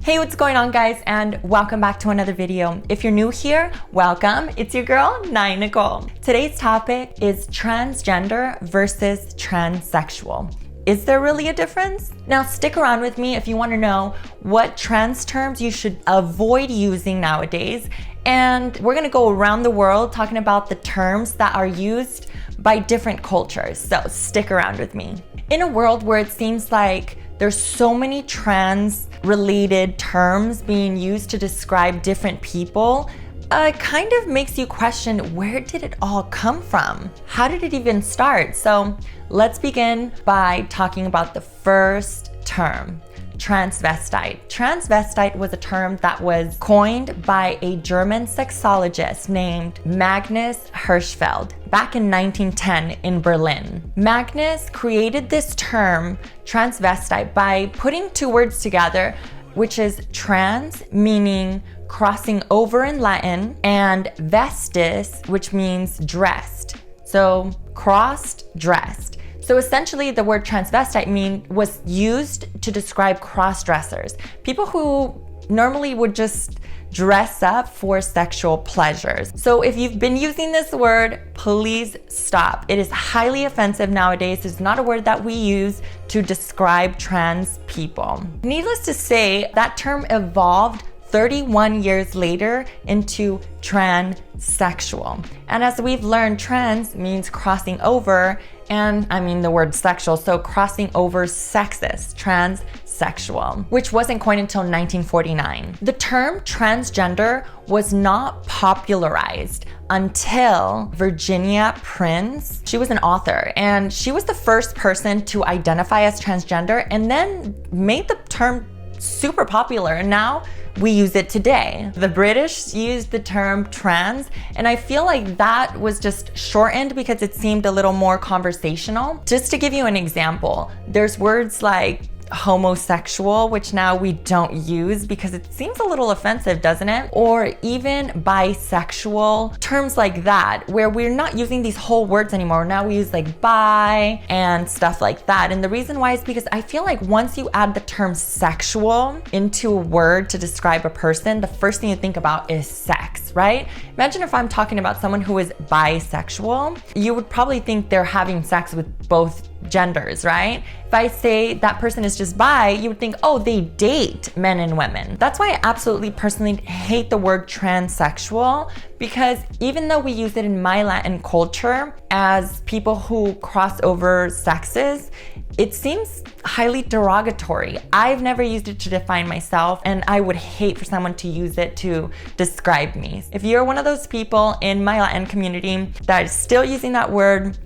Hey, what's going on, guys, and welcome back to another video. If you're new here, welcome. It's your girl, Naiah Nikole. Today's topic is transgender versus transsexual. Is there really a difference? Now stick around with me if you want to know what trans terms you should avoid using nowadays. And we're gonna go around the world talking about the terms that are used by different cultures. So stick around with me. In a world where it seems like there's so many trans-related terms being used to describe different people, it kind of makes you question, where did it all come from? How did it even start? So let's begin by talking about the first term, transvestite. Transvestite was a term that was coined by a German sexologist named Magnus Hirschfeld back in 1910 in Berlin. Magnus created this term, transvestite, by putting two words together, which is trans, meaning crossing over in Latin, and vestis, which means dressed. So crossed, dressed. So essentially the word transvestite was used to describe cross-dressers, people who normally would just dress up for sexual pleasures. So if you've been using this word, please stop. It is highly offensive nowadays. It's not a word that we use to describe trans people. Needless to say, that term evolved 31 years later into transsexual. And as we've learned, trans means crossing over, and I mean the word sexual, so crossing over sexes, transsexual, which wasn't coined until 1949. The term transgender was not popularized until Virginia Prince. She was an author, and she was the first person to identify as transgender and then made the term super popular, and now we use it today. The British used the term trans, and I feel like that was just shortened because it seemed a little more conversational. Just to give you an example, there's words like homosexual, which now we don't use because it seems a little offensive, doesn't it? Or even bisexual, terms like that, where we're not using these whole words anymore. Now we use like bi and stuff like that. And the reason why is because I feel like once you add the term sexual into a word to describe a person, the first thing you think about is sex, right? Imagine if I'm talking about someone who is bisexual, you would probably think they're having sex with both genders, right? If I say that person is just bi, you would think, oh, they date men and women. That's why I absolutely personally hate the word transsexual, because even though we use it in my Latin culture as people who cross over sexes, it seems highly derogatory. I've never used it to define myself, and I would hate for someone to use it to describe me. If you're one of those people in my Latin community that is still using that word,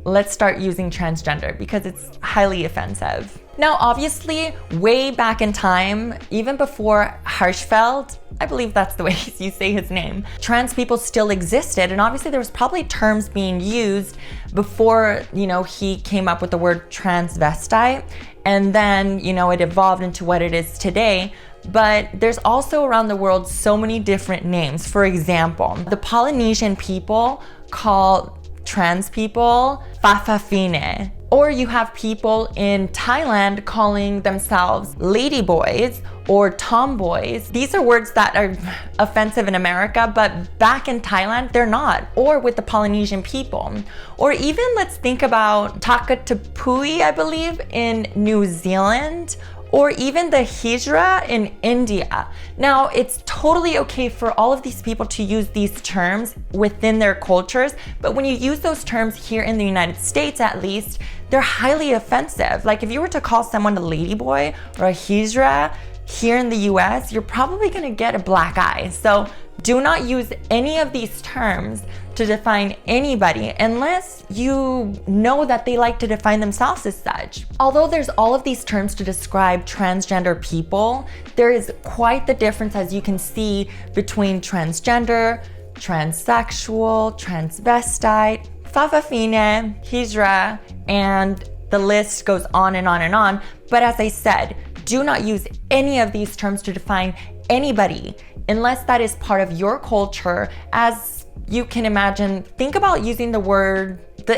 let's start using transgender because it's highly offensive. Now, obviously, way back in time, even before Hirschfeld, I believe that's the way you say his name, trans people still existed. And obviously there was probably terms being used before, he came up with the word transvestite. And then, it evolved into what it is today. But there's also around the world so many different names. For example, the Polynesian people call trans people fa'afafine. Or you have people in Thailand calling themselves ladyboys or tomboys. These are words that are offensive in America, but back in Thailand, they're not. Or with the Polynesian people. Or even let's think about Takatapui, I believe, in New Zealand. Or even the hijra in India. Now, it's totally okay for all of these people to use these terms within their cultures, but when you use those terms here in the United States, at least, they're highly offensive. Like if you were to call someone a ladyboy or a hijra here in the US, you're probably gonna get a black eye. So do not use any of these terms to define anybody unless you know that they like to define themselves as such. Although there's all of these terms to describe transgender people, there is quite the difference, as you can see, between transgender, transsexual, transvestite, fa'afafine, hijra, and the list goes on and on and on. But as I said, do not use any of these terms to define anybody unless that is part of your culture. As you can imagine, think about using the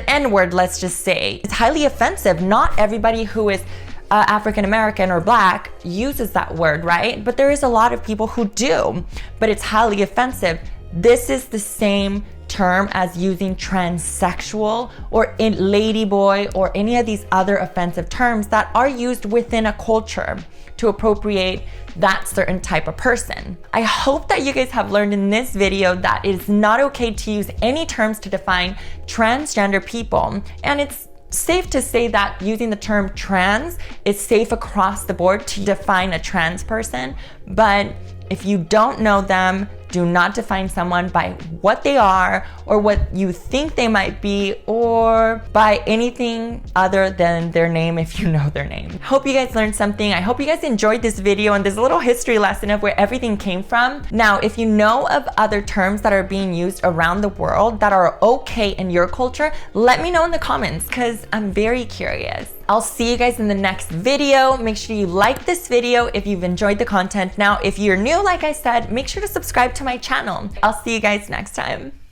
N-word, let's just say. It's highly offensive. Not everybody who is African American or Black uses that word, right? But there is a lot of people who do, but it's highly offensive. This is the same term as using transsexual or in ladyboy or any of these other offensive terms that are used within a culture to appropriate that certain type of person. I hope that you guys have learned in this video that it is not okay to use any terms to define transgender people, and it's safe to say that using the term trans is safe across the board to define a trans person. But if you don't know them, do not define someone by what they are or what you think they might be or by anything other than their name if you know their name. Hope you guys learned something. I hope you guys enjoyed this video and this little history lesson of where everything came from. Now, if you know of other terms that are being used around the world that are okay in your culture, let me know in the comments because I'm very curious. I'll see you guys in the next video. Make sure you like this video if you've enjoyed the content. Now, if you're new, like I said, make sure to subscribe to my channel. I'll see you guys next time.